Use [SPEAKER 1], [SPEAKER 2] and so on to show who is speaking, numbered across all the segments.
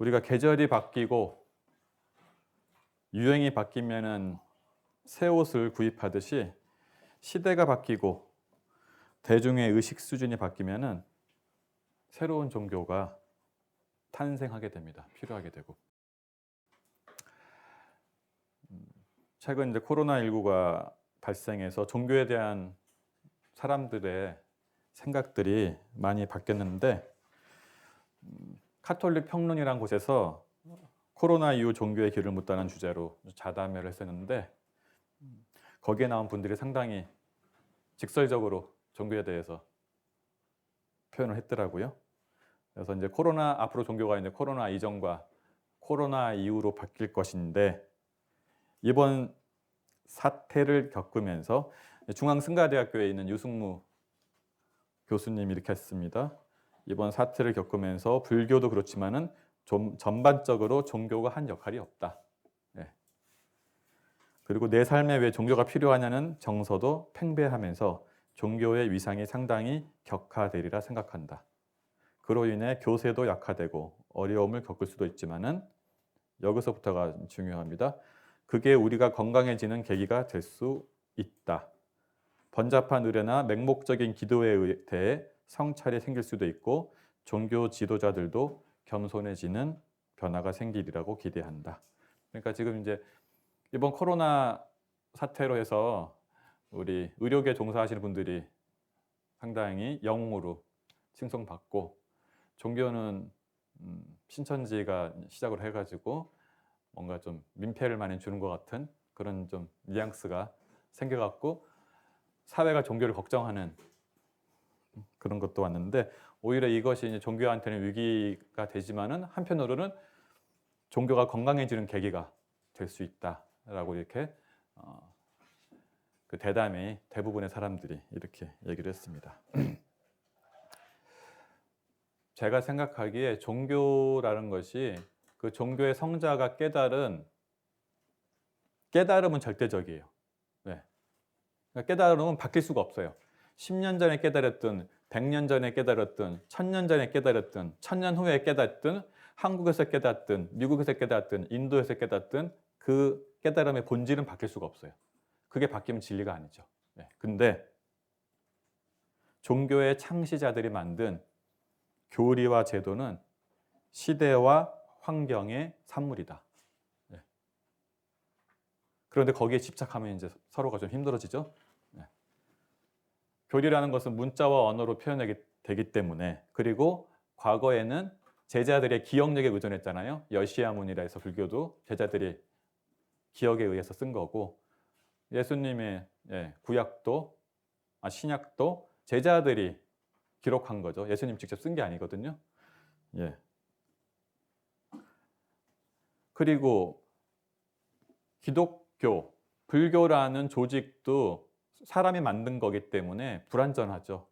[SPEAKER 1] 우리가 계절이 바뀌고 유행이 바뀌면은 새 옷을 구입하듯이 시대가 바뀌고 대중의 의식 수준이 바뀌면은 새로운 종교가 탄생하게 됩니다. 필요하게 되고. 최근 이제 코로나19가 발생해서 종교에 대한 사람들의 생각들이 많이 바뀌었는데 카톨릭 평론이라는 곳에서 코로나 이후 종교의 길을 묻다는 주제로 자담회를 했었는데 거기에 나온 분들이 상당히 직설적으로 종교에 대해서 표현을 했더라고요. 그래서 이제 코로나 앞으로 종교가 이제 코로나 이전과 코로나 이후로 바뀔 것인데 이번 사태를 겪으면서 중앙승가대학교에 있는 유승무 교수님이 이렇게 했습니다. 이번 사태를 겪으면서 불교도 그렇지만은 좀 전반적으로 종교가 한 역할이 없다. 네. 그리고 내 삶에 왜 종교가 필요하냐는 정서도 팽배하면서 종교의 위상이 상당히 격화되리라 생각한다. 그로 인해 교세도 약화되고 어려움을 겪을 수도 있지만은 여기서부터가 중요합니다. 그게 우리가 건강해지는 계기가 될 수 있다. 번잡한 의례나 맹목적인 기도에 대해 성찰이 생길 수도 있고 종교 지도자들도 겸손해지는 변화가 생기리라고 기대한다. 그러니까 지금 이제 이번 코로나 사태로 해서 우리 의료계 종사하시는 분들이 상당히 영웅으로 칭송받고 종교는 신천지가 시작을 해가지고 뭔가 좀 민폐를 많이 주는 것 같은 그런 좀 뉘앙스가 생겨갖고 사회가 종교를 걱정하는 그런 것도 왔는데 오히려 이것이 이제 종교한테는 위기가 되지만은 한편으로는 종교가 건강해지는 계기가 될 수 있다라고 이렇게 그 대담이 대부분의 사람들이 이렇게 얘기를 했습니다. 제가 생각하기에 종교라는 것이 그 종교의 성자가 깨달은 깨달음은 절대적이에요. 네. 그러니까 깨달음은 바뀔 수가 없어요. 10년 전에 깨달았든 100년 전에 깨달았든 1000년 전에 깨달았든 1000년 후에 깨닫든 한국에서 깨닫든 미국에서 깨닫든 인도에서 깨닫든 그 깨달음의 본질은 바뀔 수가 없어요. 그게 바뀌면 진리가 아니죠. 네. 근데 종교의 창시자들이 만든 교리와 제도는 시대와 환경의 산물이다. 네. 그런데 거기에 집착하면 이제 서로가 좀 힘들어지죠. 네. 교리라는 것은 문자와 언어로 표현하게 되기 때문에 그리고 과거에는 제자들의 기억력에 의존했잖아요. 여시야문이라 해서 불교도 제자들이 기억에 의해서 쓴 거고 예수님의 구약도 신약도 제자들이 기록한 거죠. 예수님 직접 쓴 게 아니거든요. 예. 그리고 기독교, 불교라는 조직도 사람이 만든 거기 때문에 불완전하죠.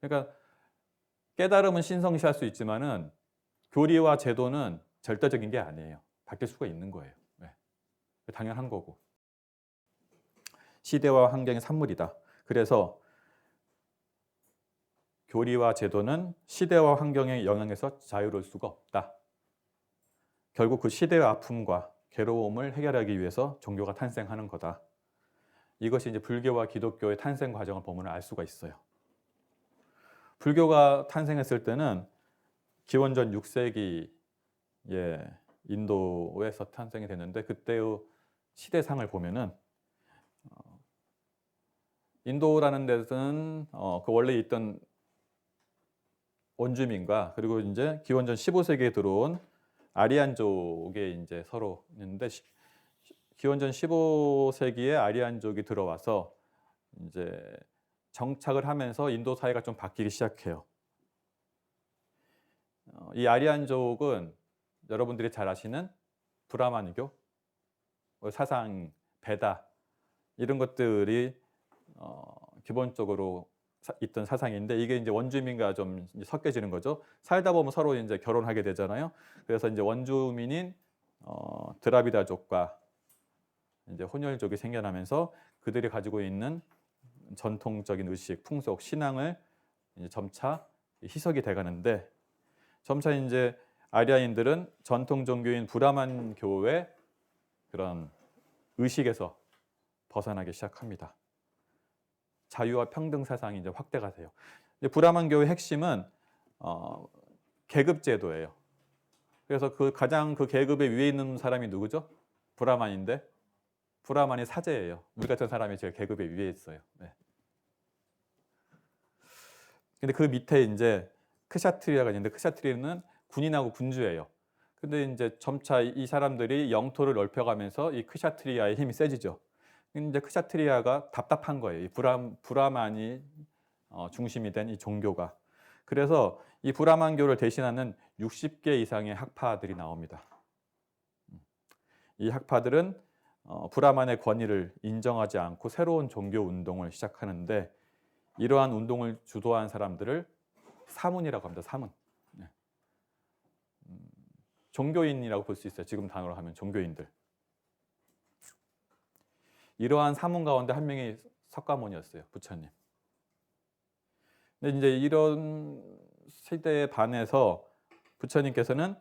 [SPEAKER 1] 그러니까 깨달음은 신성시할 수 있지만은 교리와 제도는 절대적인 게 아니에요. 바뀔 수가 있는 거예요. 네. 당연한 거고. 시대와 환경의 산물이다. 그래서 교리와 제도는 시대와 환경의 영향에서 자유로울 수가 없다. 결국 그 시대의 아픔과 괴로움을 해결하기 위해서 종교가 탄생하는 거다. 이것이 이제 불교와 기독교의 탄생 과정을 보면 알 수가 있어요. 불교가 탄생했을 때는 기원전 6세기에 인도에서 탄생이 됐는데 그때의 시대상을 보면은 인도라는 데서는 그 원래 있던 원주민과 그리고 이제 기원전 15세기에 들어온 아리안족에 이제 서로 있는데 기원전 15세기에 아리안족이 들어와서 이제 정착을 하면서 인도 사회가 좀 바뀌기 시작해요. 이 아리안족은 여러분들이 잘 아시는 브라만교 사상, 베다 이런 것들이 기본적으로 있던 사상인데 이게 이제 원주민과 좀 섞여지는 거죠. 살다 보면 서로 이제 결혼하게 되잖아요. 그래서 이제 원주민인 드라비다족과 이제 혼혈족이 생겨나면서 그들이 가지고 있는 전통적인 의식, 풍속, 신앙을 이제 점차 희석이 돼가는데 점차 이제 아리아인들은 전통 종교인 브라만교의 그런 의식에서 벗어나기 시작합니다. 자유와 평등 사상이 이제 확대가 돼요. 브라만교의 핵심은 계급 제도예요. 그래서 가장 그 계급의 위에 있는 사람이 누구죠? 브라만인데 브라만이 사제예요. 우리 같은 사람이 제일 계급의 위에 있어요. 네. 근데 그 밑에 이제 크샤트리아가 있는데 크샤트리아는 군인하고 군주예요. 근데 이제 점차 이 사람들이 영토를 넓혀가면서 이 크샤트리아의 힘이 세지죠. 근데 크샤트리아가 답답한 거예요. 이 브라만이 중심이 된 이 종교가. 그래서 이 브라만교를 대신하는 60개 이상의 학파들이 나옵니다. 이 학파들은 브라만의 권위를 인정하지 않고 새로운 종교 운동을 시작하는데 이러한 운동을 주도한 사람들을 사문이라고 합니다. 사문. 네. 종교인이라고 볼 수 있어요. 지금 단어로 하면 종교인들. 이러한 사문 가운데 한 명이 석가모니였어요. 부처님. 근데 이제 이런 시대에 반해서 부처님께서는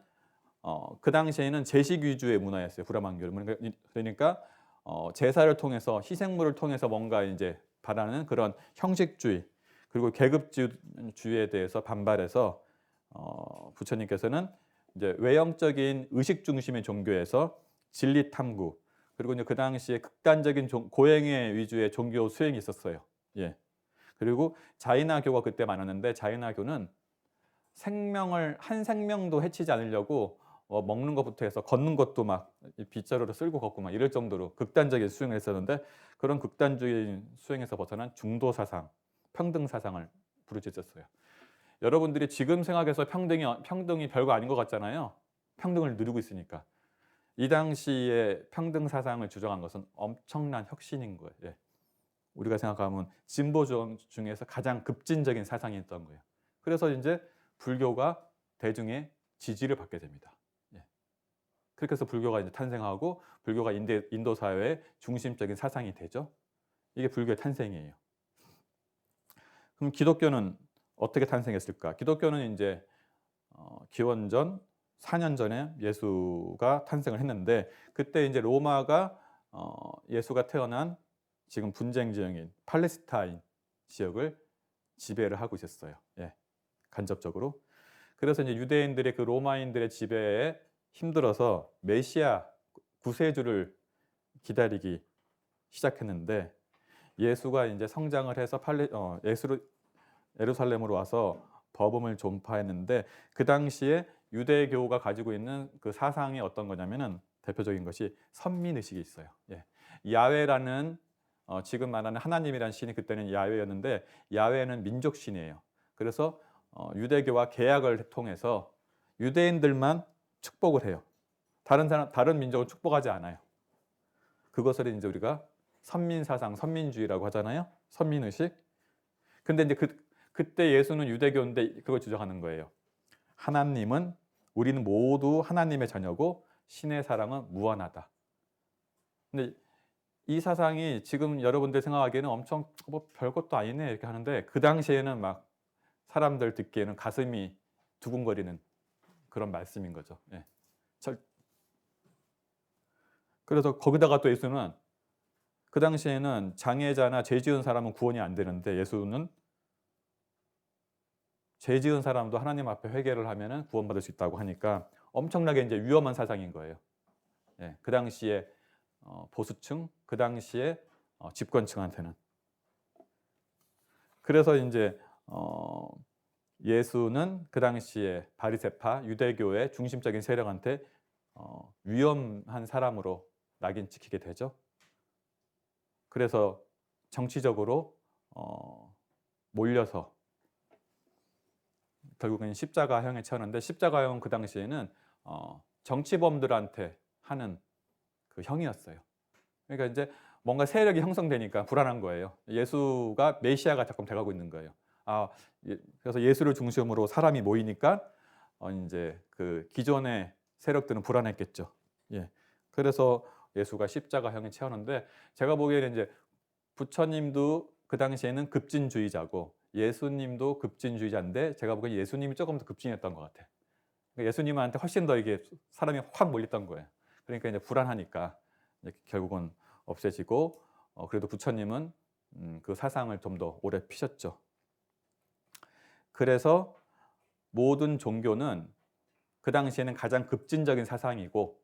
[SPEAKER 1] 그 당시에는 제식 위주의 문화였어요. 브라만교는. 그러니까 제사를 통해서 희생물을 통해서 뭔가 이제 바라는 그런 형식주의 그리고 계급주의에 대해서 반발해서 부처님께서는 이제 외형적인 의식 중심의 종교에서 진리 탐구 그리고 이제 그 당시에 극단적인 고행의 위주의 종교 수행이 있었어요. 예. 그리고 자이나교가 그때 많았는데 자이나교는 한 생명도 해치지 않으려고 먹는 것부터 해서 걷는 것도 막 빗자루로 쓸고 걷고 막 이럴 정도로 극단적인 수행을 했었는데 그런 극단적인 수행에서 벗어난 중도 사상, 평등 사상을 부르짖었어요. 여러분들이 지금 생각해서 평등이 별거 아닌 것 같잖아요. 평등을 누리고 있으니까. 이 당시에 평등 사상을 주장한 것은 엄청난 혁신인 거예요. 예. 우리가 생각하면 진보 중에서 가장 급진적인 사상이었던 거예요. 그래서 이제 불교가 대중의 지지를 받게 됩니다. 예. 그렇게 해서 불교가 이제 탄생하고 불교가 인도 사회의 중심적인 사상이 되죠. 이게 불교의 탄생이에요. 그럼 기독교는 어떻게 탄생했을까? 기독교는 이제 기원전 4년 전에 예수가 탄생을 했는데 그때 이제 로마가 예수가 태어난 지금 분쟁 지역인 팔레스타인 지역을 지배를 하고 있었어요. 예, 간접적으로. 그래서 이제 유대인들의 그 로마인들의 지배에 힘들어서 메시아 구세주를 기다리기 시작했는데 예수가 이제 성장을 해서 예루살렘으로 와서 복음을 전파했는데 그 당시에 유대교가 가지고 있는 그 사상이 어떤 거냐면은 대표적인 것이 선민의식이 있어요. 예. 야훼라는 지금 말하는 하나님이라는 신이 그때는 야훼였는데 야훼는 민족신이에요. 그래서 유대교와 계약을 통해서 유대인들만 축복을 해요. 다른 민족은 축복하지 않아요. 그것을 이제 우리가 선민사상, 선민주의라고 하잖아요. 선민의식. 근데 이제 그때 예수는 유대교인데 그걸 주장하는 거예요. 우리는 모두 하나님의 자녀고 신의 사랑은 무한하다. 근데 이 사상이 지금 여러분들 생각하기에는 엄청 뭐 별것도 아니네 이렇게 하는데 그 당시에는 막 사람들 듣기에는 가슴이 두근거리는 그런 말씀인 거죠. 예. 그래서 거기다가 또 예수는 그 당시에는 장애자나 죄 지은 사람은 구원이 안 되는데 예수는 죄 지은 사람도 하나님 앞에 회개를 하면은 구원받을 수 있다고 하니까 엄청나게 이제 위험한 사상인 거예요. 예, 그 당시에 보수층, 그 당시에 집권층한테는. 그래서 이제 예수는 그 당시에 바리새파 유대교의 중심적인 세력한테 위험한 사람으로 낙인 찍히게 되죠. 그래서 정치적으로 몰려서 결국은 십자가형에 처하는데 십자가형은 그 당시에는 정치범들한테 하는 그 형이었어요. 그러니까 이제 뭔가 세력이 형성되니까 불안한 거예요. 예수가 메시아가 자꾸 돼가고 있는 거예요. 그래서 예수를 중심으로 사람이 모이니까 이제 그 기존의 세력들은 불안했겠죠. 예. 그래서 예수가 십자가형에 채우는데 제가 보기에는 이제 부처님도 그 당시에는 급진주의자고 예수님도 급진주의자인데 제가 보기엔 예수님이 조금 더 급진했던 것 같아요. 예수님한테 훨씬 더 이게 사람이 확 몰렸던 거예요. 그러니까 이제 불안하니까 이제 결국은 없애지고 그래도 부처님은 그 사상을 좀 더 오래 피셨죠. 그래서 모든 종교는 그 당시에는 가장 급진적인 사상이고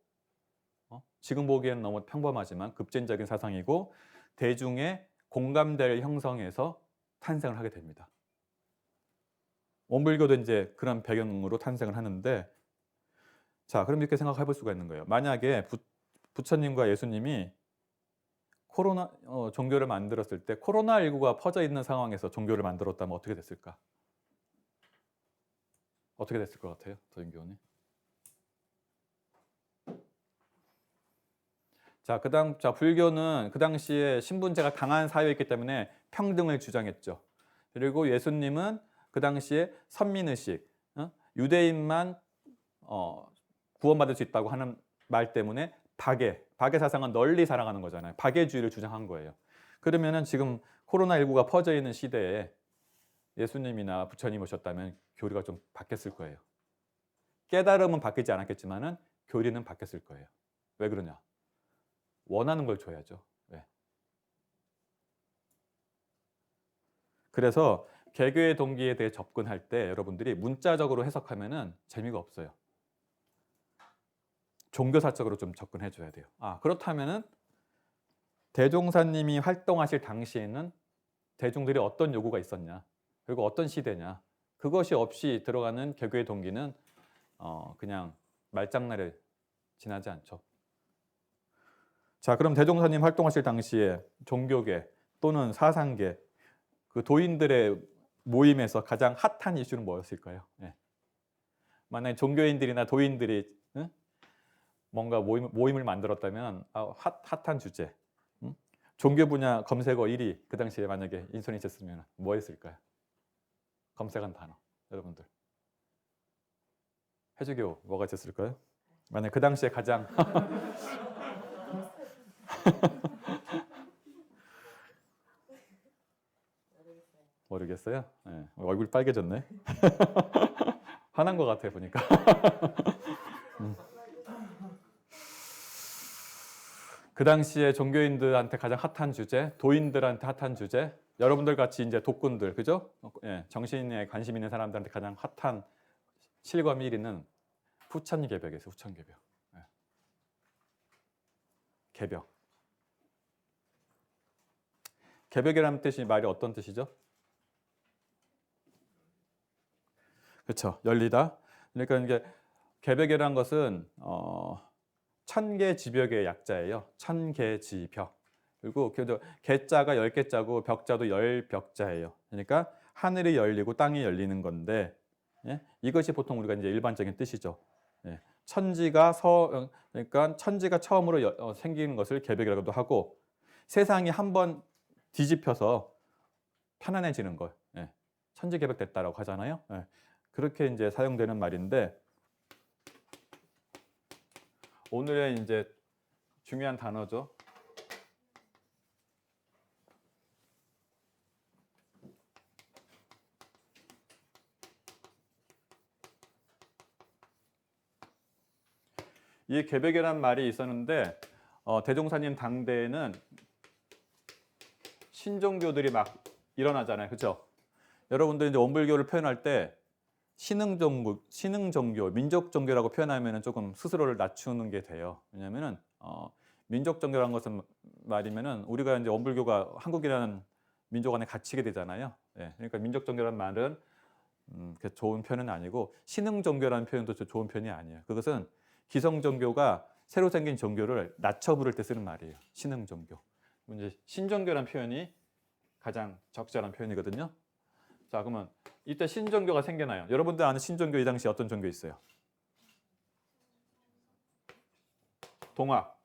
[SPEAKER 1] 지금 보기에는 너무 평범하지만 급진적인 사상이고 대중의 공감대를 형성해서 탄생을 하게 됩니다. 원불교도 이제 그런 배경으로 탄생을 하는데 자, 그럼 이렇게 생각해 볼 수가 있는 거예요. 만약에 부처님과 예수님이 코로나 종교를 만들었을 때 코로나19가 퍼져 있는 상황에서 종교를 만들었다면 어떻게 됐을까? 어떻게 됐을 것 같아요, 도인교원이? 자, 불교는 그 당시에 신분제가 강한 사회였기 때문에 평등을 주장했죠. 그리고 예수님은 그 당시에 선민의식, 유대인만 구원받을 수 있다고 하는 말 때문에 박해 사상은 널리 살아가는 거잖아요. 박해주의를 주장한 거예요. 그러면은 지금 코로나19가 퍼져 있는 시대에 예수님이나 부처님 오셨다면 교리가 좀 바뀌었을 거예요. 깨달음은 바뀌지 않았겠지만은 교리는 바뀌었을 거예요. 왜 그러냐? 원하는 걸 줘야죠. 왜? 그래서 개교의 동기에 대해 접근할 때 여러분들이 문자적으로 해석하면은 재미가 없어요. 종교사적으로 좀 접근해 줘야 돼요. 그렇다면은 대종사님이 활동하실 당시에는 대중들이 어떤 요구가 있었냐, 그리고 어떤 시대냐, 그것이 없이 들어가는 개교의 동기는 그냥 말장난에 지나지 않죠. 자, 그럼 대종사님 활동하실 당시에 종교계 또는 사상계 그 도인들의 모임에서 가장 핫한 이슈는 뭐였을까요? 네. 만약에 종교인들이나 도인들이 뭔가 모임을 만들었다면 핫한 주제, 종교 분야 검색어 1위 그 당시에 만약에 인선이 있었으면 뭐였을까요? 검색한 단어 여러분들 해주교 뭐가 있었을까요? 만약 그 당시에 가장 모르겠어요? 네. 얼굴 빨개졌네. 화난 것 같아 보니까. 그 당시에 종교인들한테 가장 핫한 주제, 도인들한테 핫한 주제, 여러분들 같이 이제 독군들, 그죠? 정신에 관심 있는 사람들한테 가장 핫한 실검 1위는 후천개벽이에요. 후천개벽. 개벽. 개벽이라는 뜻이 말이 어떤 뜻이죠? 그렇죠. 열리다. 그러니까 이게 개벽이라는 것은 천개지벽의 약자예요. 천개지벽. 그리고 개자가 10개자고 벽자도 10벽자예요. 그러니까 하늘이 열리고 땅이 열리는 건데 이것이 보통 우리가 이제 일반적인 뜻이죠. 그러니까 천지가 처음으로 생기는 것을 개벽이라고도 하고 세상이 한번 뒤집혀서 편안해지는 걸 천지개벽 됐다라고 하잖아요. 그렇게 이제 사용되는 말인데 오늘의 이제 중요한 단어죠. 이 개벽이란 말이 있었는데 대종사님 당대에는 신종교들이 막 일어나잖아요. 그렇죠? 여러분들 이제 원불교를 표현할 때 신흥종교, 민족종교라고 표현하면 조금 스스로를 낮추는 게 돼요. 왜냐하면은 민족종교라는 것은 말이면은 우리가 이제 원불교가 한국이라는 민족 안에 갇히게 되잖아요. 그러니까 민족종교라는 말은 좋은 표현은 아니고 신흥종교라는 표현도 좋은 표현이 아니에요. 그것은 기성종교가 새로 생긴 종교를 낮춰 부를 때 쓰는 말이에요. 신흥종교. 이제 신종교라는 표현이 가장 적절한 표현이거든요. 자, 그러면 이때 신종교가 생겨나요. 여러분들 아는 신종교 이 당시 어떤 종교 있어요? 동학.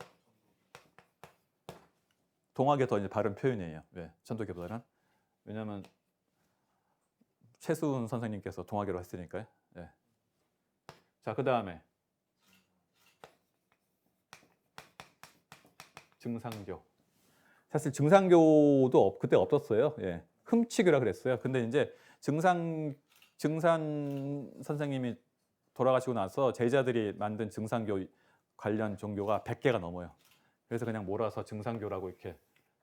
[SPEAKER 1] 동학이 더 이제 바른 표현이에요. 왜? 천도교보다는. 왜냐하면 최수훈 선생님께서 동학이라고 했으니까요. 자, 그 다음에 증상교. 사실 증상교도 그때 없었어요. 흠치교라 그랬어요. 근데 이제 증산 선생님이 돌아가시고 나서 제자들이 만든 증산교 관련 종교가 100개가 넘어요. 그래서 그냥 몰아서 증산교라고 이렇게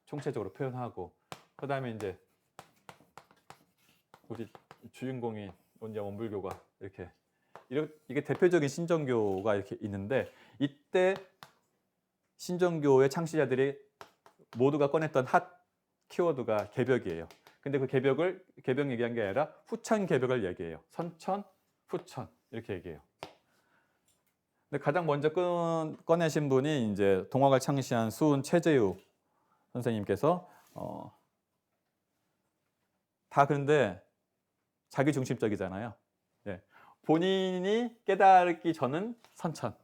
[SPEAKER 1] 총체적으로 표현하고, 그다음에 이제 우리 주인공이 이제 원불교가 이게 대표적인 신정교가 이렇게 있는데, 이때 신정교의 창시자들이 모두가 꺼냈던 핫 키워드가 개벽이에요. 근데 그 개벽 얘기한 게 아니라 후천 개벽을 얘기해요. 선천, 후천 이렇게 얘기해요. 근데 가장 먼저 꺼내신 분이 이제 동학을 창시한 수은 최재우 선생님께서 다 그런데 자기 중심적이잖아요. 예. 본인이 깨달기 전은 선천,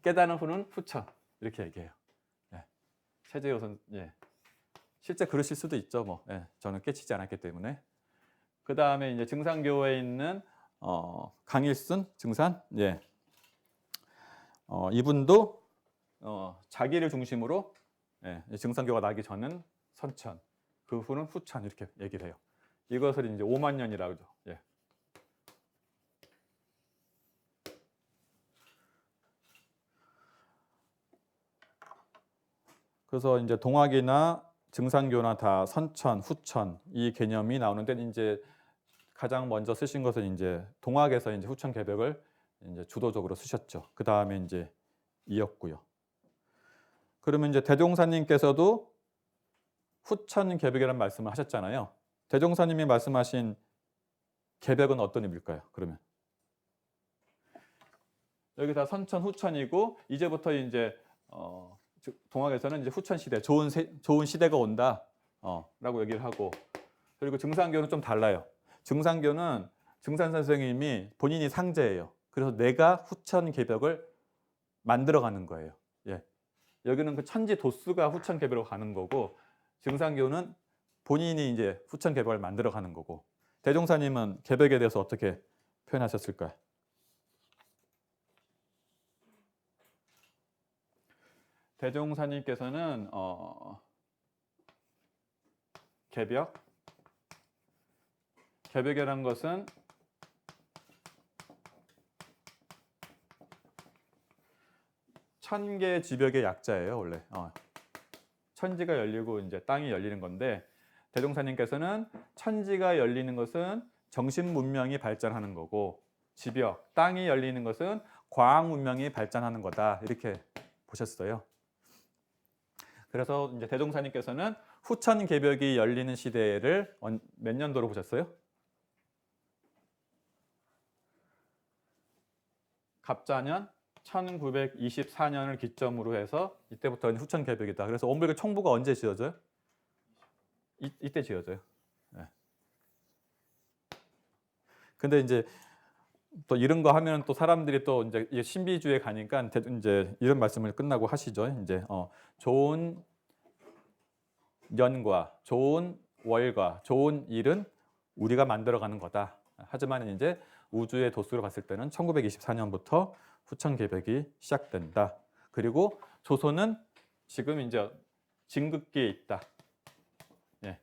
[SPEAKER 1] 깨달은 후는 후천 이렇게 얘기해요. 예. 최재우 예. 실제 그러실 수도 있죠. 뭐 예. 저는 깨치지 않았기 때문에. 그 다음에 이제 증산교에 있는 강일순 증산, 예. 이분도 자기를 중심으로, 예. 증산교가 나기 전은 선천, 그 후는 후천 이렇게 얘기를 해요. 이것을 이제 5만 년이라고 하죠. 예. 그래서 이제 동학이나 증산교나 다 선천, 후천 이 개념이 나오는데, 이제 가장 먼저 쓰신 것은 이제 동학에서 이제 후천 개벽을 이제 주도적으로 쓰셨죠. 그 다음에 이제 이었고요. 그러면 이제 대종사님께서도 후천 개벽이라는 말씀을 하셨잖아요. 대종사님이 말씀하신 개벽은 어떤 의미일까요? 그러면 여기 다 선천, 후천이고, 이제부터 이제 동학에서는 이제 후천 시대, 좋은 시대가 온다, 라고 얘기를 하고, 그리고 증산교는 좀 달라요. 증산교는 증산 선생님이 본인이 상제예요. 그래서 내가 후천 개벽을 만들어가는 거예요. 예. 여기는 그 천지 도수가 후천 개벽으로 가는 거고, 증산교는 본인이 이제 후천 개벽을 만들어가는 거고. 대종사님은 개벽에 대해서 어떻게 표현하셨을까요? 대종사님께서는 개벽이라는 것은 천개 지벽의 약자예요. 원래 천지가 열리고 이제 땅이 열리는 건데, 대종사님께서는 천지가 열리는 것은 정신 문명이 발전하는 거고, 지벽, 땅이 열리는 것은 과학 문명이 발전하는 거다, 이렇게 보셨어요. 그래서 이제 대종사님께서는 후천 개벽이 열리는 시대를 몇 년도로 보셨어요? 갑자년 1924년을 기점으로 해서 이때부터 후천 개벽이다. 그래서 원불교 총부가 언제 지어져요? 이때 지어져요. 네. 근데 이제 또 이런 거 하면 또 사람들이 또 이제 신비주의에 가니까 이제 이런 말씀을 끝나고 하시죠. 이제 좋은 년과 좋은 월과 좋은 일은 우리가 만들어가는 거다. 하지만 이제 우주의 도수로 봤을 때는 1924년부터 후천 개벽이 시작된다. 그리고 조선은 지금 이제 진극기에 있다. 예.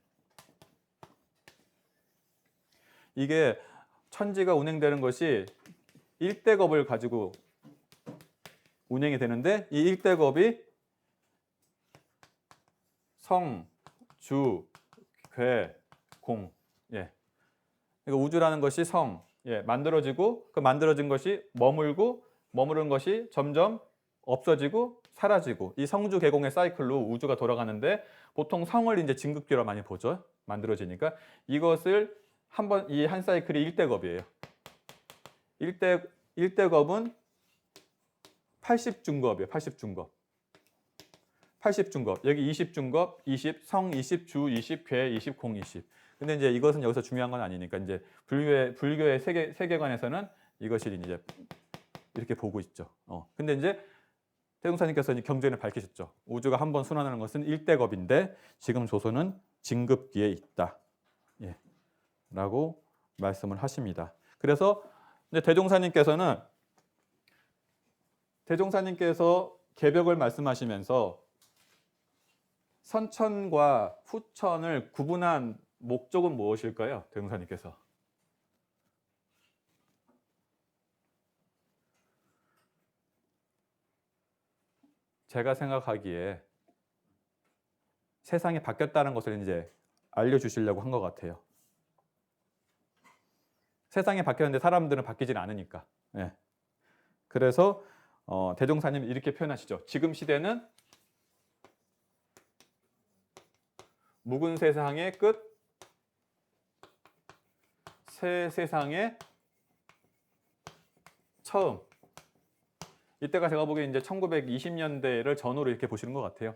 [SPEAKER 1] 이게 천지가 운행되는 것이 일대겁을 가지고 운행이 되는데, 이 일대겁이 성, 주, 괴, 공. 예. 그러니까 우주라는 것이 성, 예, 만들어지고, 그 만들어진 것이 머무른 것이 점점 없어지고 사라지고, 이 성주 개공의 사이클로 우주가 돌아가는데, 보통 성을 이제 진극기로 많이 보죠. 만들어지니까 이것을 이 한 사이클이 1대겁이에요. 1대겁은 80중겁이에요. 80중겁. 80중겁. 여기 20중겁, 20, 성 20, 주 20, 괴 20, 공 20. 근데 이제 이것은 여기서 중요한 건 아니니까, 이제 불교의 세계관에서는 이것이 이제 이렇게 보고 있죠. 근데 이제 대종사님께서 경전을 밝히셨죠. 우주가 한 번 순환하는 것은 1대겁인데 지금 조선은 진급기에 있다. 예. 라고 말씀을 하십니다. 그래서 이제 대종사님께서 개벽을 말씀하시면서 선천과 후천을 구분한 목적은 무엇일까요? 대종사님께서. 제가 생각하기에 세상이 바뀌었다는 것을 이제 알려주시려고 한 것 같아요. 세상이 바뀌었는데 사람들은 바뀌질 않으니까. 예. 그래서 대종사님이 이렇게 표현하시죠. 지금 시대는 묵은 세상의 끝, 새 세상의 처음. 이때가 제가 보기에 이제 1920년대를 전후로 이렇게 보시는 것 같아요.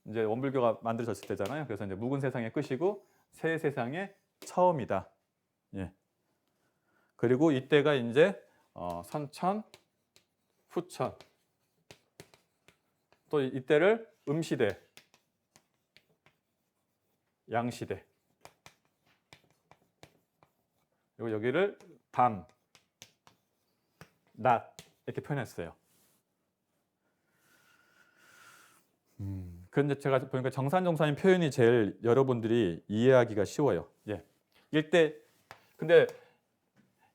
[SPEAKER 1] 이제 원불교가 만들어졌을 때잖아요. 그래서 이제 묵은 세상의 끝이고 새 세상의 처음이다. 예. 그리고 이때가 이제 선천, 후천. 또 이때를 음시대, 양시대. 그리고 여기를 밤, 낮 이렇게 표현했어요. 그런데 제가 보니까 정산정사님 표현이 제일 여러분들이 이해하기가 쉬워요. 예. 이때 근데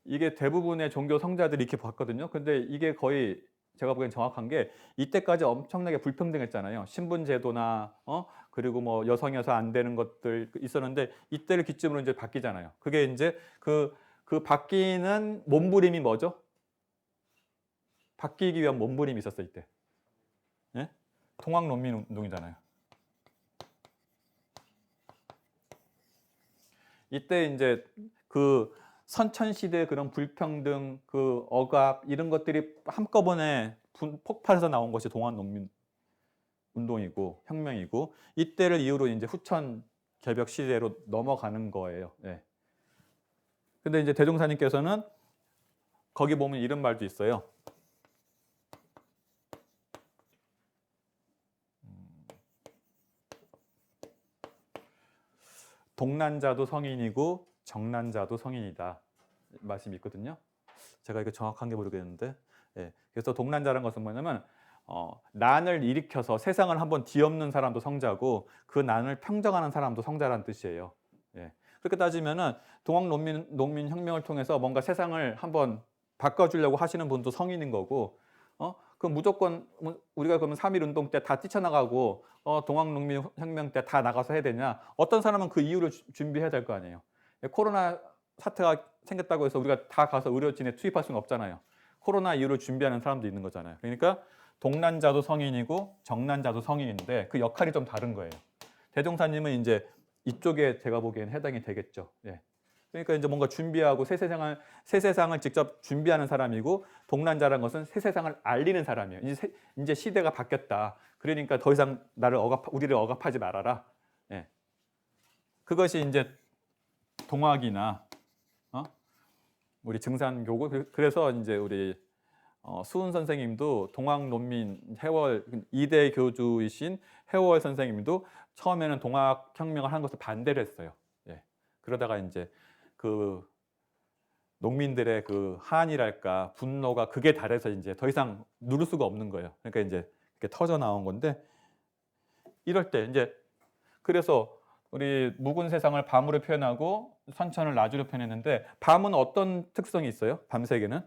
[SPEAKER 1] 이게 대부분의 종교 성자들이 이렇게 봤거든요. 근데 이게 거의 제가 보기엔 정확한 게 이때까지 엄청나게 불평등했잖아요. 신분 제도나 그리고 뭐 여성이어서 안 되는 것들 있었는데 이때를 기점으로 이제 바뀌잖아요. 그게 이제 그 바뀌는 몸부림이 뭐죠? 바뀌기 위한 몸부림이 있었어요, 이때. 예? 통학농민운동이잖아요. 이때 이제 그 선천시대 그런 불평등, 그 억압 이런 것들이 한꺼번에 폭발해서 나온 것이 동학농민운동이고 혁명이고 이때를 이후로 이제 후천 개벽 시대로 넘어가는 거예요. 예. 근데 이제 대종사님께서는 거기 보면 이런 말도 있어요. 동난자도 성인이고 정난자도 성인이다 말씀이 있거든요. 제가 이거 정확한 게 모르겠는데, 예. 그래서 동난자라는 것은 뭐냐면 난을 일으켜서 세상을 한번 뒤엎는 사람도 성자고 그 난을 평정하는 사람도 성자라는 뜻이에요. 예. 그렇게 따지면은 동학농민 혁명을 통해서 뭔가 세상을 한번 바꿔주려고 하시는 분도 성인인 거고, 그럼 무조건 우리가 그러면 3.1 운동 때 다 뛰쳐나가고 동학농민 혁명 때 다 나가서 해야 되냐? 어떤 사람은 그 이유를 준비해야 될 거 아니에요. 코로나 사태가 생겼다고 해서 우리가 다 가서 의료진에 투입할 수는 없잖아요. 코로나 이후로 준비하는 사람도 있는 거잖아요. 그러니까 동난자도 성인이고 정난자도 성인인데 그 역할이 좀 다른 거예요. 대종사님은 이제 이쪽에 제가 보기엔 해당이 되겠죠. 예. 그러니까 이제 뭔가 준비하고 새 세상을 직접 준비하는 사람이고 동난자라는 것은 새 세상을 알리는 사람이에요. 이제 시대가 바뀌었다. 그러니까 더 이상 우리를 억압하지 말아라. 예. 그것이 이제 동학이나 우리 증산교고 그래서 이제 우리 수은 선생님도 동학농민 해월 2대 교주이신 해월 선생님도 처음에는 동학혁명을 하는 것을 반대를 했어요. 예. 그러다가 이제 그 농민들의 그 한이랄까 분노가 극에 달해서 이제 더 이상 누를 수가 없는 거예요. 그러니까 이제 이렇게 터져 나온 건데 이럴 때 이제 그래서 우리 묵은 세상을 밤으로 표현하고 선천을 낮으로 표현했는데 밤은 어떤 특성이 있어요? 밤세계는?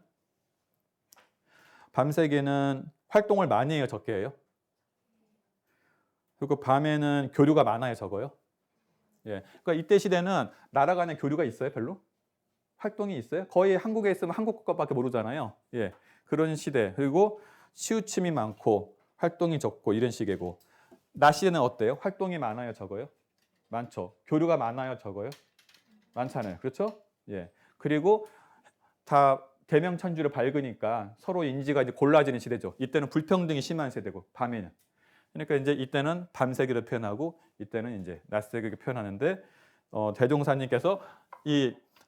[SPEAKER 1] 밤세계는 활동을 많이 해요, 적게 해요? 그리고 밤에는 교류가 많아요, 적어요? 예. 그러니까 이때 시대는 나라 간의 교류가 있어요, 별로? 활동이 있어요? 거의 한국에 있으면 한국 것밖에 모르잖아요. 예. 그런 시대. 그리고 치우침이 많고 활동이 적고 이런 식이고 낮 시대는 어때요? 활동이 많아요, 적어요? 많죠. 교류가 많아요, 적어요? 많잖아요. 그렇죠? 예. 그리고 다 대명천주를 밝으니까 서로 인지가 이제 골라지는 시대죠. 이때는 불평등이 심한 세대고 밤에는. 그러니까 이제 이때는 밤세계를 표현하고 이때는 이제 낮세계를 표현하는데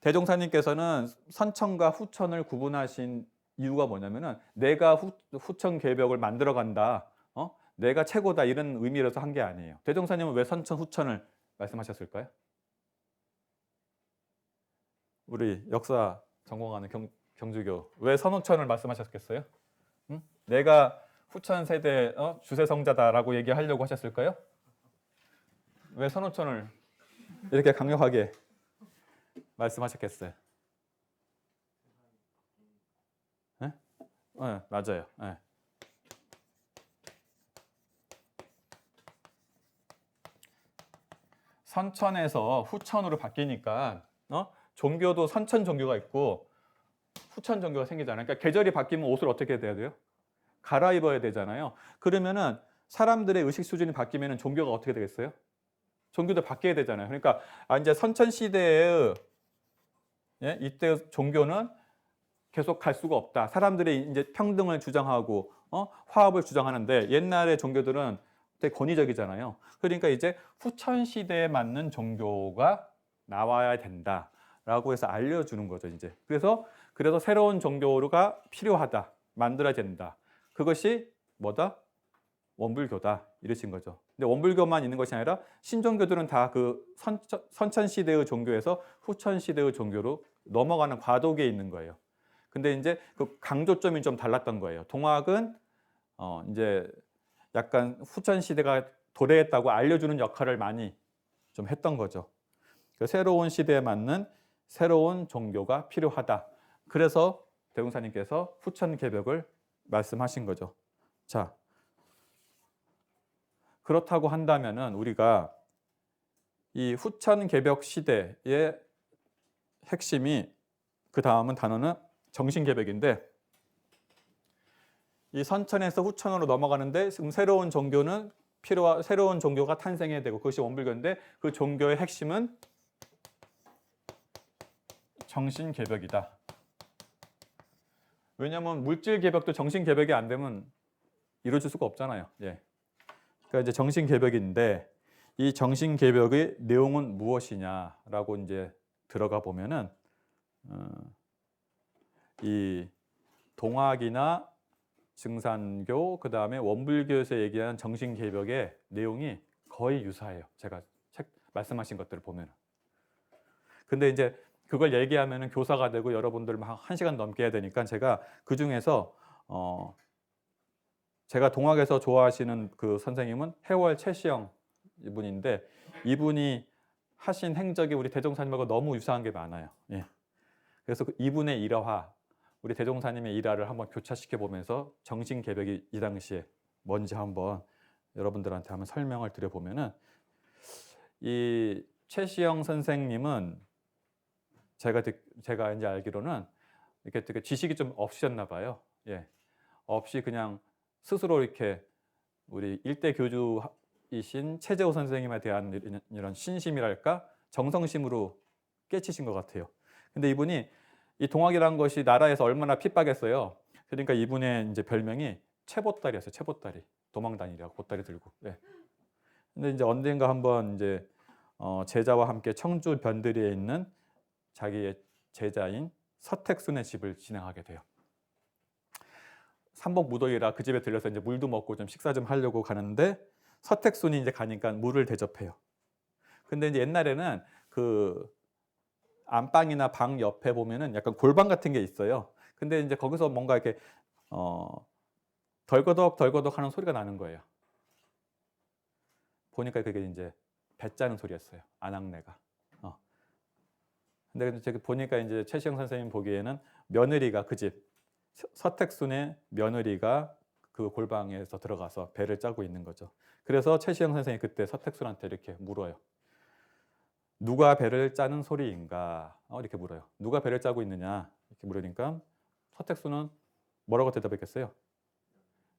[SPEAKER 1] 대종사님께서는 선천과 후천을 구분하신 이유가 뭐냐면은 내가 후천 개벽을 만들어 간다. 내가 최고다 이런 의미로서 한 게 아니에요. 대종사님은 왜 선천 후천을 말씀하셨을까요? 우리 역사 전공하는 경주교 왜 선후천을 말씀하셨겠어요? 응? 내가 후천 세대 주세성자다라고 얘기하려고 하셨을까요? 왜 선후천을 이렇게 강력하게 말씀하셨겠어요? 네? 네, 맞아요. 네. 선천에서 후천으로 바뀌니까 종교도 선천 종교가 있고 후천 종교가 생기잖아요. 그러니까 계절이 바뀌면 옷을 어떻게 해야 돼요? 갈아입어야 되잖아요. 그러면은 사람들의 의식 수준이 바뀌면은 종교가 어떻게 되겠어요? 종교도 바뀌어야 되잖아요. 그러니까 이제 선천 시대의 이때 종교는 계속 갈 수가 없다. 사람들이 이제 평등을 주장하고 화합을 주장하는데 옛날의 종교들은 되게 권위적이잖아요. 그러니까 이제 후천 시대에 맞는 종교가 나와야 된다라고 해서 알려주는 거죠. 이제 그래서 새로운 종교가 필요하다, 만들어야 된다. 그것이 뭐다? 원불교다 이러신 거죠. 근데 원불교만 있는 것이 아니라 신종교들은 다 그 선천 시대의 종교에서 후천 시대의 종교로 넘어가는 과도기에 있는 거예요. 근데 이제 그 강조점이 좀 달랐던 거예요. 동학은 이제 약간 후천 시대가 도래했다고 알려주는 역할을 많이 좀 했던 거죠. 새로운 시대에 맞는 새로운 종교가 필요하다. 그래서 대웅사님께서 후천 개벽을 말씀하신 거죠. 자, 그렇다고 한다면은 우리가 이 후천 개벽 시대의 핵심이 그 다음은 단어는 정신 개벽인데 이 선천에서 후천으로 넘어가는데 지금 새로운 종교가 탄생해야 되고 그것이 원불교인데 그 종교의 핵심은 정신 개벽이다. 왜냐하면 물질 개벽도 정신 개벽이 안 되면 이루어질 수가 없잖아요. 예. 그러니까 이제 정신 개벽인데 이 정신 개벽의 내용은 무엇이냐라고 이제 들어가 보면은 이 동학이나 증산교 그다음에 원불교에서 얘기하는 정신 개벽의 내용이 거의 유사해요. 제가 책 말씀하신 것들을 보면. 근데 이제 그걸 얘기하면은 교사가 되고 여러분들 막 1시간 넘게 해야 되니까 제가 그 중에서 제가 동학에서 좋아하시는 그 선생님은 해월 최시영 이분인데 이분이 하신 행적이 우리 대종사님하고 너무 유사한 게 많아요. 예. 그래서 이분의 일화, 우리 대종사님의 일화를 한번 교차시켜 보면서 정신 개벽이 이 당시에 뭔지 한번 여러분들한테 한번 설명을 드려 보면은 이 최시영 선생님은 제가 이제 알기로는 이렇게 되게 지식이 좀 없으셨나 봐요. 예. 없이 그냥 스스로 이렇게 우리 일대 교주이신 최재호 선생님에 대한 이런 신심이랄까 정성심으로 깨치신 것 같아요. 근데 이분이 이 동학이라는 것이 나라에서 얼마나 핍박했어요. 그러니까 이분의 이제 별명이 채보따리였어요. 채보따리. 도망다니라고 보따리 들고. 네. 근데 이제 언젠가 한번 이제 제자와 함께 청주 변두리에 있는 자기의 제자인 서택순의 집을 진행하게 돼요. 삼복무도이라 그 집에 들려서 이제 물도 먹고 좀 식사 좀 하려고 가는데 서택순이 이제 가니까 물을 대접해요. 근데 이제 옛날에는 그 안방이나 방 옆에 보면은 약간 골방 같은 게 있어요. 근데 이제 거기서 뭔가 이렇게 덜거덕 하는 소리가 나는 거예요. 보니까 그게 이제 배 짜는 소리였어요. 아낙네가. 근데 제가 보니까 이제 최시영 선생님 보기에는 며느리가 그 집 서택순의 며느리가 그 골방에서 들어가서 배를 짜고 있는 거죠. 그래서 최시영 선생님이 그때 서택순한테 이렇게 물어요. 누가 배를 짜는 소리인가? 이렇게 물어요. 누가 배를 짜고 있느냐? 이렇게 물으니까 서택순은 뭐라고 대답했겠어요?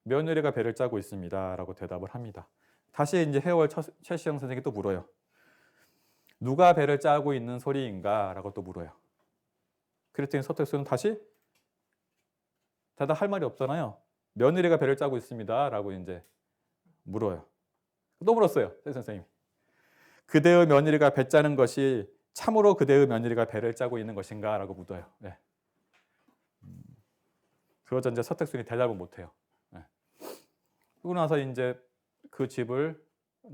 [SPEAKER 1] 며느리가 배를 짜고 있습니다. 라고 대답을 합니다. 다시 이제 해월 최시영 선생님이 또 물어요. 누가 배를 짜고 있는 소리인가? 라고 또 물어요. 그랬더니 서택순은 다시 대답할 말이 없잖아요. 며느리가 배를 짜고 있습니다. 라고 이제 물어요. 또 물었어요. 최 선생님이. 그대의 며느리가 배 짜는 것이 참으로 그대의 며느리가 배를 짜고 있는 것인가? 라고 묻어요. 네. 그러자 이제 서택순이 대답을 못해요. 네. 그러고 나서 이제 그 집을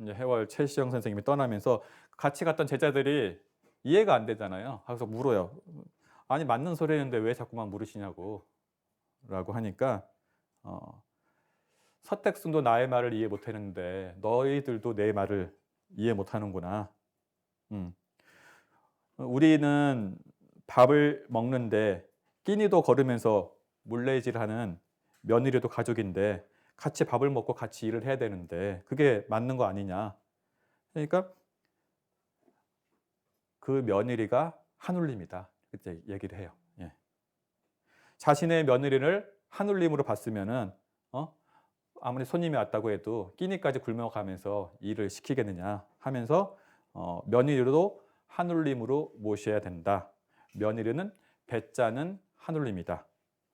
[SPEAKER 1] 이제 해월 최시영 선생님이 떠나면서 같이 갔던 제자들이 이해가 안 되잖아요. 그래서 물어요. 아니 맞는 소리였는데 왜 자꾸만 물으시냐고 라고 하니까 서택순도 나의 말을 이해 못했는데 너희들도 내 말을 이해 못하는구나. 우리는 밥을 먹는데 끼니도 거르면서 물레질하는 며느리도 가족인데 같이 밥을 먹고 같이 일을 해야 되는데 그게 맞는 거 아니냐. 그러니까 그 며느리가 한울림이다. 그때 얘기를 해요. 예. 자신의 며느리를 한울림으로 봤으면은 아무리 손님이 왔다고 해도 끼니까지 굶어가면서 일을 시키겠느냐 하면서 며느리도 한울림으로 모셔야 된다. 며느리는 배짜는 한울림이다.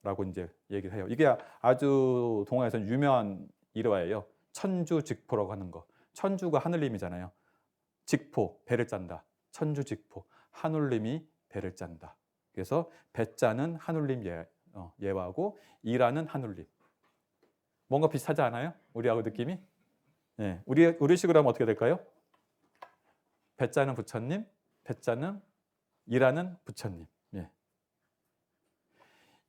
[SPEAKER 1] 라고 이제 얘기를 해요. 이게 아주 동화에서는 유명한 일화예요. 천주직포라고 하는 거. 천주가 한울림이잖아요. 직포, 배를 짠다. 천주직포, 한울림이 배를 짠다. 그래서 배짜는 한울림 예화고 이라는 한울림. 뭔가 비슷하지 않아요? 우리하고 느낌이? 네. 우리식으로 하면 어떻게 될까요? 배짜는 부처님, 배짜는 이라는 부처님. 예.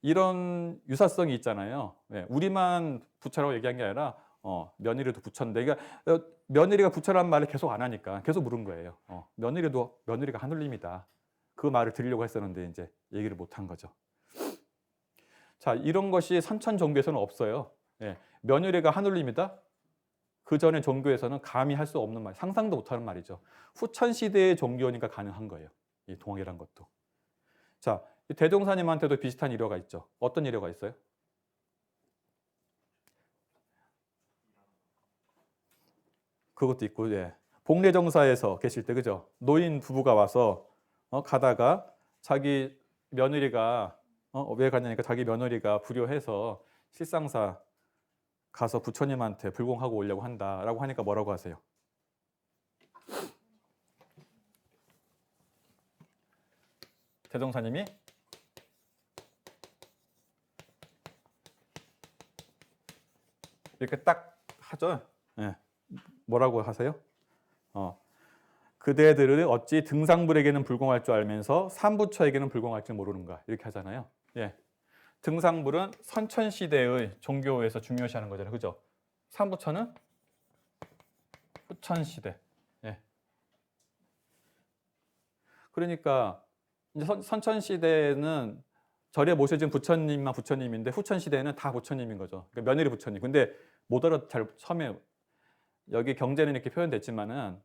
[SPEAKER 1] 이런 유사성이 있잖아요. 예. 우리만 부처라고 얘기한 게 아니라 며느리도 부처인데, 그러니까 며느리가 부처라는 말을 계속 안 하니까 계속 물은 거예요. 며느리가 한울림이다. 그 말을 드리려고 했었는데 이제 얘기를 못 한 거죠. 자, 이런 것이 선천 종교에서는 없어요. 예. 며느리가 한울림이다. 그 전에 종교에서는 감히 할 수 없는 말, 상상도 못하는 말이죠. 후천 시대의 종교니까 가능한 거예요. 이 동학이란 것도. 자, 대종사님한테도 비슷한 일화가 있죠. 어떤 일화가 있어요? 그것도 있고, 예. 복례정사에서 계실 때, 그죠? 노인 부부가 와서 가다가 자기 며느리가 왜 가냐니까 자기 며느리가 불효해서 실상사 가서 부처님한테 불공하고 오려고 한다라고 하니까 뭐라고 하세요? 대종사님이 이렇게 딱 하죠. 예. 뭐라고 하세요? 그대들은 어찌 등상불에게는 불공할 줄 알면서 삼부처에게는 불공할 줄 모르는가 이렇게 하잖아요. 예. 등상불은 선천시대의 종교에서 중요시하는 거잖아요. 그죠? 삼부처는 후천시대. 예. 그러니까 이제 선천시대는 절에 모셔진 부처님만 부처님인데 후천시대는 다 부처님인 거죠. 그러니까 며느리 부처님. 근데 못 잘 처음에 여기 경제는 이렇게 표현됐지만은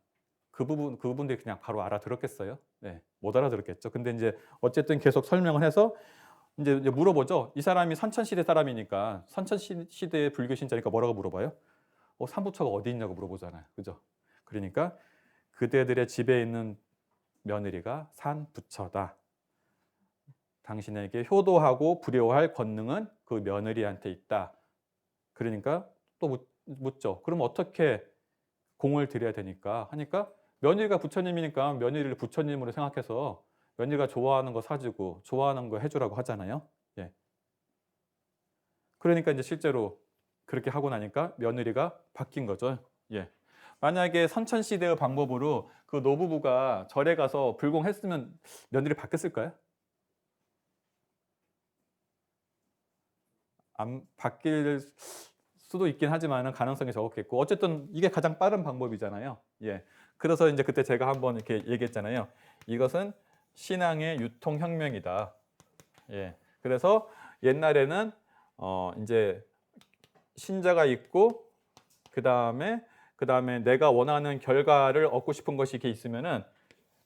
[SPEAKER 1] 그 부분들이 그냥 바로 알아들었겠어요? 네, 못 알아들었겠죠. 근데 이제 어쨌든 계속 설명을 해서 이제 물어보죠. 이 사람이 선천시대 사람이니까 선천시대의 불교 신자니까 뭐라고 물어봐요? 삼부처가 어디 있냐고 물어보잖아요. 그죠? 그러니까 그대들의 집에 있는 며느리가 산부처다. 당신에게 효도하고 불효할 권능은 그 며느리한테 있다. 그러니까 또 묻죠. 그럼 어떻게 공을 드려야 되니까 하니까 며느리가 부처님이니까 며느리를 부처님으로 생각해서 며느리가 좋아하는 거 사주고 좋아하는 거 해주라고 하잖아요. 예. 그러니까 이제 실제로 그렇게 하고 나니까 며느리가 바뀐 거죠. 예. 만약에 선천시대의 방법으로 그 노부부가 절에 가서 불공했으면 며느리 바뀌었을까요? 안 바뀔 수도 있긴 하지만 가능성이 적었겠고 어쨌든 이게 가장 빠른 방법이잖아요. 예. 그래서 이제 그때 제가 한번 이렇게 얘기했잖아요. 이것은 신앙의 유통혁명이다. 예. 그래서 옛날에는 이제 신자가 있고 그 다음에 내가 원하는 결과를 얻고 싶은 것이 이렇게 있으면은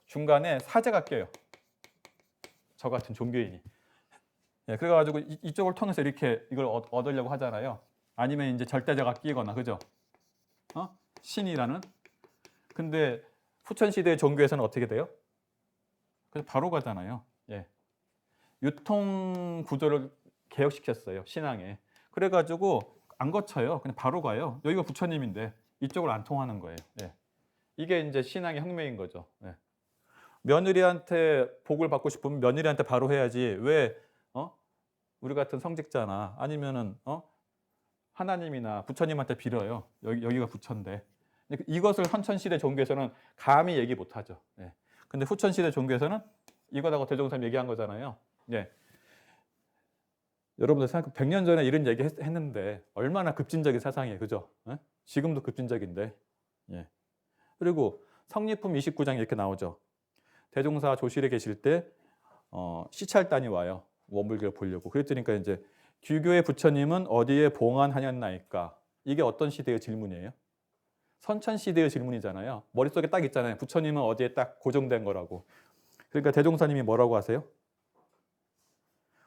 [SPEAKER 1] 중간에 사제가 껴요. 저 같은 종교인이. 예, 그래가지고 이쪽을 통해서 이렇게 이걸 얻으려고 하잖아요. 아니면 이제 절대자가 끼거나, 그죠? 신이라는. 근데 후천시대 종교에서는 어떻게 돼요? 그래서 바로 가잖아요. 예. 유통 구조를 개혁시켰어요, 신앙에. 그래가지고 안 거쳐요. 그냥 바로 가요. 여기가 부처님인데 이쪽을 안 통하는 거예요. 예. 이게 이제 신앙의 혁명인 거죠. 예. 며느리한테 복을 받고 싶으면 며느리한테 바로 해야지. 왜 우리 같은 성직자나 아니면은 하나님이나 부처님한테 빌어요. 여기가 부처인데. 이것을 선천시대 종교에서는 감히 얘기 못하죠. 예. 근데 후천시대 종교에서는 이거다고 대종사님 얘기한 거잖아요. 예. 여러분들 생각해 100년 전에 이런 얘기 했는데 얼마나 급진적인 사상이에요. 그죠? 예? 지금도 급진적인데. 예. 그리고 성리품 29장에 이렇게 나오죠. 대종사 조실에 계실 때 시찰단이 와요. 원불교를 보려고. 그랬더니까 이제 규교의 부처님은 어디에 봉안하였나이까? 이게 어떤 시대의 질문이에요? 선천시대의 질문이잖아요. 머릿속에 딱 있잖아요. 부처님은 어디에 딱 고정된 거라고. 그러니까 대종사님이 뭐라고 하세요?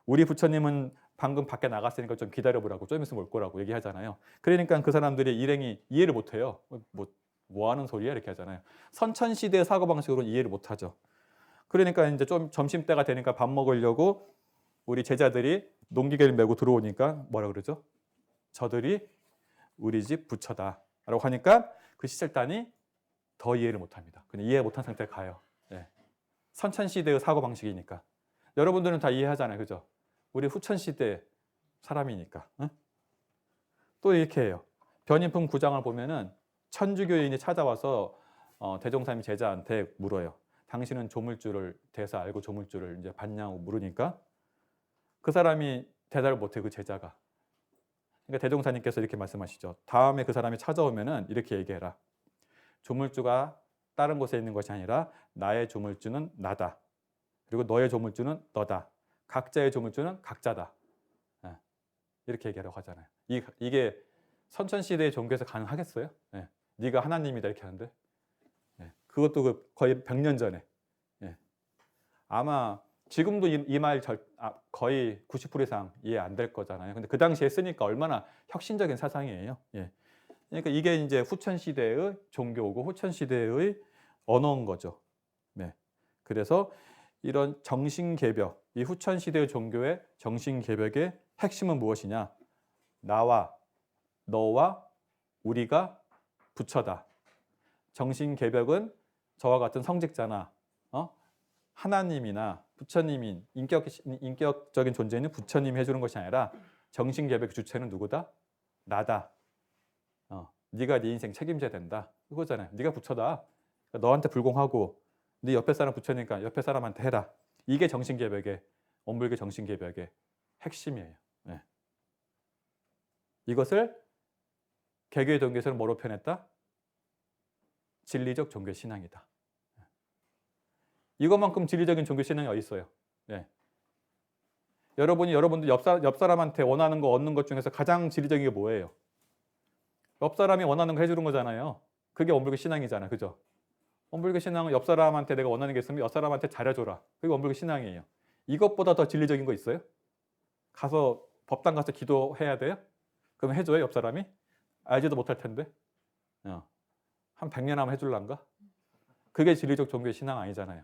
[SPEAKER 1] 우리 부처님은 방금 밖에 나갔으니까 좀 기다려보라고, 좀 있으면 올 거라고 얘기하잖아요. 그러니까 그 사람들이 일행이 이해를 못해요. 뭐 하는 소리야 이렇게 하잖아요. 선천시대의 사고방식으로는 이해를 못하죠. 그러니까 이제 좀 점심때가 되니까 밥 먹으려고 우리 제자들이 농기계를 메고 들어오니까 뭐라 그러죠? 저들이 우리 집 부처다 라고 하니까 그 시설단이 더 이해를 못합니다. 그냥 이해 못한 상태에 가요. 네. 선천시대의 사고방식이니까. 여러분들은 다 이해하잖아요. 그죠? 우리 후천시대 사람이니까. 응? 또 이렇게 해요. 변인품 9장을 보면은 천주교인이 찾아와서 대종사님 제자한테 물어요. 당신은 조물주를 대해서 알고 조물주를 이제 봤냐고 물으니까 그 사람이 대답을 못해, 그 제자가. 그러니까 대종사님께서 이렇게 말씀하시죠. 다음에 그 사람이 찾아오면은 이렇게 얘기해라. 조물주가 다른 곳에 있는 것이 아니라 나의 조물주는 나다. 그리고 너의 조물주는 너다. 각자의 조물주는 각자다. 이렇게 얘기하라고 하잖아요. 이게 선천시대의 종교에서 가능하겠어요? 네가 하나님이다 이렇게 하는데. 그것도 거의 100년 전에. 아마 지금도 이 말 거의 90% 이상 이해 안 될 거잖아요. 근데 그 당시에 쓰니까 얼마나 혁신적인 사상이에요. 그러니까 이게 이제 후천시대의 종교고 후천시대의 언어인 거죠. 그래서 이런 정신개벽, 이 후천시대의 종교의 정신개벽의 핵심은 무엇이냐? 나와 너와 우리가 부처다. 정신개벽은 저와 같은 성직자나 하나님이나 부처님인 인격적인 존재는 부처님이 해주는 것이 아니라 정신개벽 주체는 누구다? 나다. 네가 네 인생 책임져야 된다. 그거잖아요. 네가 부처다. 너한테 불공하고 네 옆에 사람 부처니까 옆에 사람한테 해라. 이게 정신개벽의 원불교 정신개벽의 핵심이에요. 이것을 개교의 종교에서는 뭐로 표현했다? 진리적 종교 신앙이다. 이것만큼 진리적인 종교 신앙이 어디 있어요? 여러분들 옆 사람한테 원하는 거 얻는 것 중에서 가장 진리적인 게 뭐예요? 옆 사람이 원하는 거 해주는 거잖아요. 그게 원불교 신앙이잖아요. 그죠? 원불교 신앙은 옆 사람한테 내가 원하는 게 있으면 옆 사람한테 잘해줘라. 그게 원불교 신앙이에요. 이것보다 더 진리적인 거 있어요? 가서 법당 가서 기도해야 돼요? 그럼 해줘요, 옆 사람이? 알지도 못할 텐데. 한 100년 하면 해줄란가? 그게 진리적 종교의 신앙 아니잖아요.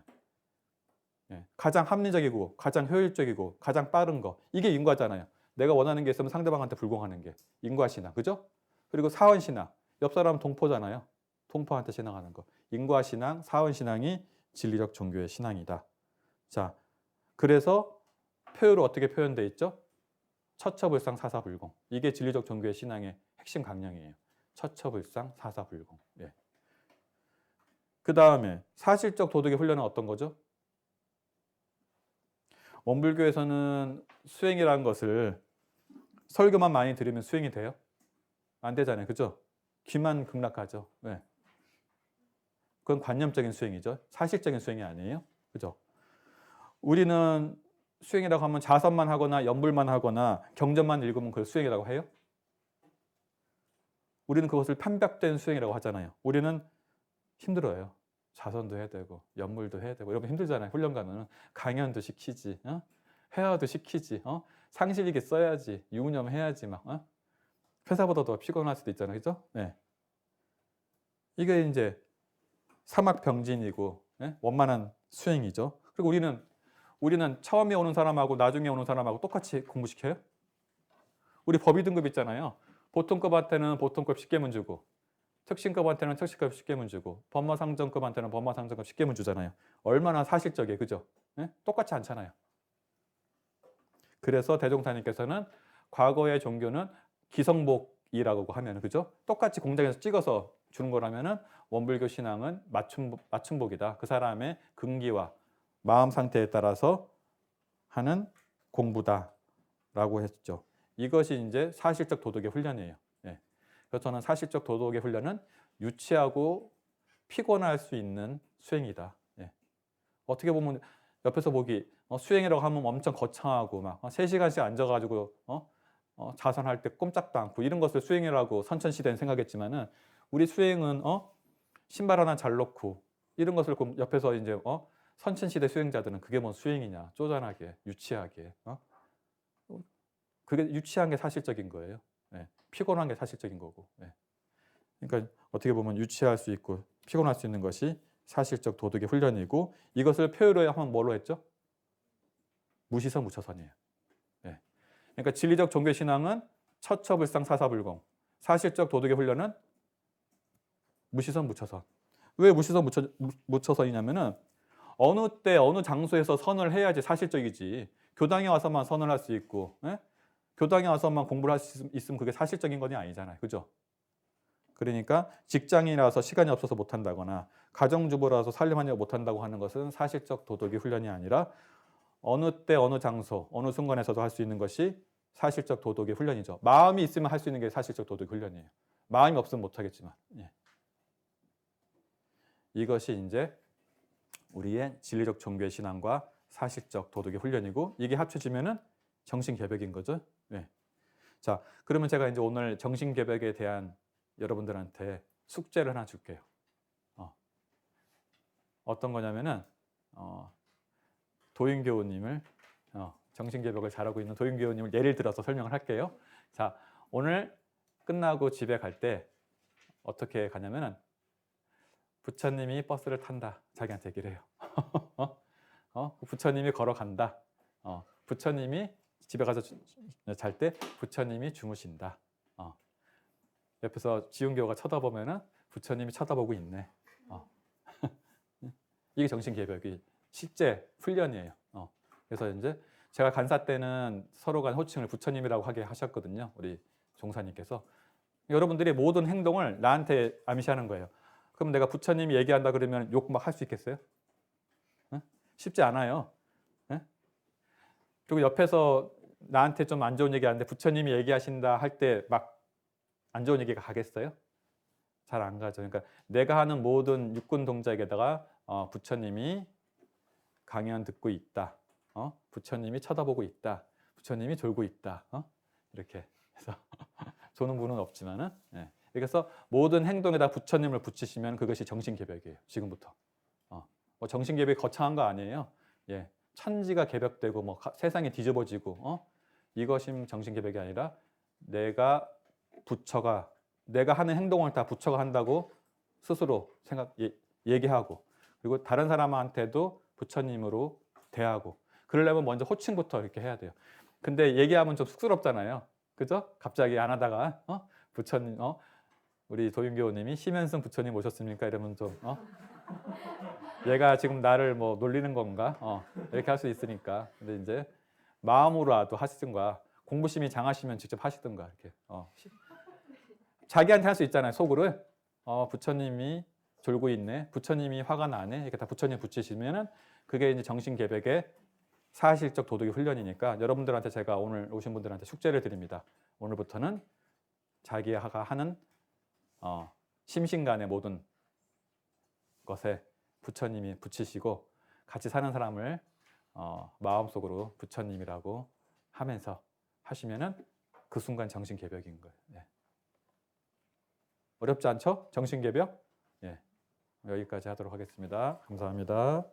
[SPEAKER 1] 가장 합리적이고 가장 효율적이고 가장 빠른 거, 이게 인과잖아요. 내가 원하는 게 있으면 상대방한테 불공하는 게 인과신앙, 그죠? 그리고 사원신앙, 옆 사람은 동포잖아요. 동포한테 신앙하는 거. 인과신앙, 사원신앙이 진리적 종교의 신앙이다. 자, 그래서 표율은 어떻게 표현되어 있죠? 처처불상 사사불공. 이게 진리적 종교의 신앙의 핵심 강령이에요. 처처불상 사사불공. 그 다음에 사실적 도덕의 훈련은 어떤 거죠? 원불교에서는 수행이라는 것을 설교만 많이 들으면 수행이 돼요? 안 되잖아요. 그죠? 귀만 극락하죠. 그건 관념적인 수행이죠. 사실적인 수행이 아니에요. 그죠? 우리는 수행이라고 하면 자선만 하거나 연불만 하거나 경전만 읽으면 그걸 수행이라고 해요? 우리는 그것을 편벽된 수행이라고 하잖아요. 우리는 힘들어요. 자선도 해야 되고 연물도 해야 되고 여러분 힘들잖아요. 훈련 가면은 강연도 시키지, 회화도 시키지, 상실리기 써야지, 유념 해야지 막, 회사보다 더 피곤할 수도 있잖아요. 그죠? 이게 이제 사막병진이고 원만한 수행이죠. 그리고 우리는 처음에 오는 사람하고 나중에 오는 사람하고 똑같이 공부시켜요? 우리 법의 등급 있잖아요. 보통급한테는 보통급 10개문 주고 특신급한테는 특신급 10개문 주고 법마상정급한테는 법마상정급 10개문 주잖아요. 얼마나 사실적이에요. 그죠? 똑같지 않잖아요. 그래서 대종사님께서는 과거의 종교는 기성복이라고 하면, 그죠? 똑같이 공장에서 찍어서 주는 거라면은 원불교 신앙은 맞춤복이다. 그 사람의 근기와 마음 상태에 따라서 하는 공부다라고 했죠. 이것이 이제 사실적 도덕의 훈련이에요. 그래서 저는 사실적 도덕의 훈련은 유치하고 피곤할 수 있는 수행이다. 어떻게 보면 옆에서 보기 수행이라고 하면 엄청 거창하고 막 3시간씩 앉아가지고 자선할 때 꼼짝도 않고 이런 것을 수행이라고 선천시대는 생각했지만은 우리 수행은 신발 하나 잘 놓고 이런 것을 옆에서 이제 선친시대 수행자들은 그게 뭔 수행이냐, 쪼잔하게, 유치하게. 그게 유치한 게 사실적인 거예요. 예. 피곤한 게 사실적인 거고. 예. 그러니까 어떻게 보면 유치할 수 있고 피곤할 수 있는 것이 사실적 도덕의 훈련이고, 이것을 표현하면 뭘로 했죠? 무시선 무처선이에요. 예. 그러니까 진리적 종교 신앙은 처처불상 사사불공, 사실적 도덕의 훈련은 무시선 무처선. 왜 무시선 무처선이냐면은 어느 때 어느 장소에서 선을 해야지 사실적이지, 교당에 와서만 선을 할 수 있고, 예? 교당에 와서만 공부를 할 수 있으면 그게 사실적인 건 아니잖아요. 그죠? 그러니까 직장인이라서 시간이 없어서 못한다거나 가정주부라서 살림하느라 못한다고 하는 것은 사실적 도덕의 훈련이 아니라 어느 때 어느 장소 어느 순간에서도 할 수 있는 것이 사실적 도덕의 훈련이죠. 마음이 있으면 할 수 있는 게 사실적 도덕의 훈련이에요. 마음이 없으면 못하겠지만. 예. 이것이 이제 우리의 진리적 종교의 신앙과 사실적 도덕의 훈련이고, 이게 합쳐지면은 정신개벽인 거죠. 예. 자, 그러면 제가 이제 오늘 정신개벽에 대한 여러분들한테 숙제를 하나 줄게요. 어떤 거냐면은 도인교우님을 정신개벽을 잘하고 있는 도인교우님을 예를 들어서 설명을 할게요. 자, 오늘 끝나고 집에 갈 때 어떻게 가냐면은 부처님이 버스를 탄다. 자기한테 얘기를 해요. 부처님이 걸어간다. 부처님이 집에 가서 잘 때 부처님이 주무신다. 옆에서 지은교우가 쳐다보면은 부처님이 쳐다보고 있네. 이게 정신개벽이 실제 훈련이에요. 그래서 이제 제가 간사 때는 서로 간 호칭을 부처님이라고 하게 하셨거든요. 우리 종사님께서. 여러분들이 모든 행동을 나한테 암시하는 거예요. 그럼 내가 부처님이 얘기한다 그러면 욕 막 할 수 있겠어요? 쉽지 않아요. 그리고 옆에서 나한테 좀 안 좋은 얘기 하는데 부처님이 얘기하신다 할 때 막 안 좋은 얘기가 가겠어요? 잘 안 가죠. 그러니까 내가 하는 모든 육군 동작에다가 부처님이 강연 듣고 있다. 부처님이 쳐다보고 있다. 부처님이 졸고 있다. 이렇게 해서 조는 분은 없지만은. 예. 그래서 모든 행동에다 부처님을 붙이시면 그것이 정신개벽이에요. 지금부터. 뭐 정신개벽이 거창한 거 아니에요. 예. 천지가 개벽되고 뭐 세상이 뒤집어지고 이것이 정신개벽이 아니라 내가 하는 행동을 다 부처가 한다고 스스로 얘기하고, 그리고 다른 사람한테도 부처님으로 대하고, 그러려면 먼저 호칭부터 이렇게 해야 돼요. 근데 얘기하면 좀 쑥스럽잖아요. 그죠? 갑자기 안 하다가 부처님 우리 도윤교우님이 심현승 부처님 오셨습니까? 이러면 좀 얘가 지금 나를 뭐 놀리는 건가? 이렇게 할 수 있으니까. 근데 이제 마음으로라도 하시든가, 공부심이 장하시면 직접 하시든가, 이렇게 자기한테 할 수 있잖아요. 속으로 부처님이 졸고 있네, 부처님이 화가 나네, 이렇게 다 부처님 붙이시면은 그게 이제 정신개벽의 사실적 도덕의 훈련이니까, 여러분들한테 제가 오늘 오신 분들한테 숙제를 드립니다. 오늘부터는 자기가 하는 심신간의 모든 것에 부처님이 붙이시고, 같이 사는 사람을 마음속으로 부처님이라고 하면서 하시면은 그 순간 정신개벽인 거예요. 예. 어렵지 않죠? 정신개벽? 예. 여기까지 하도록 하겠습니다. 감사합니다.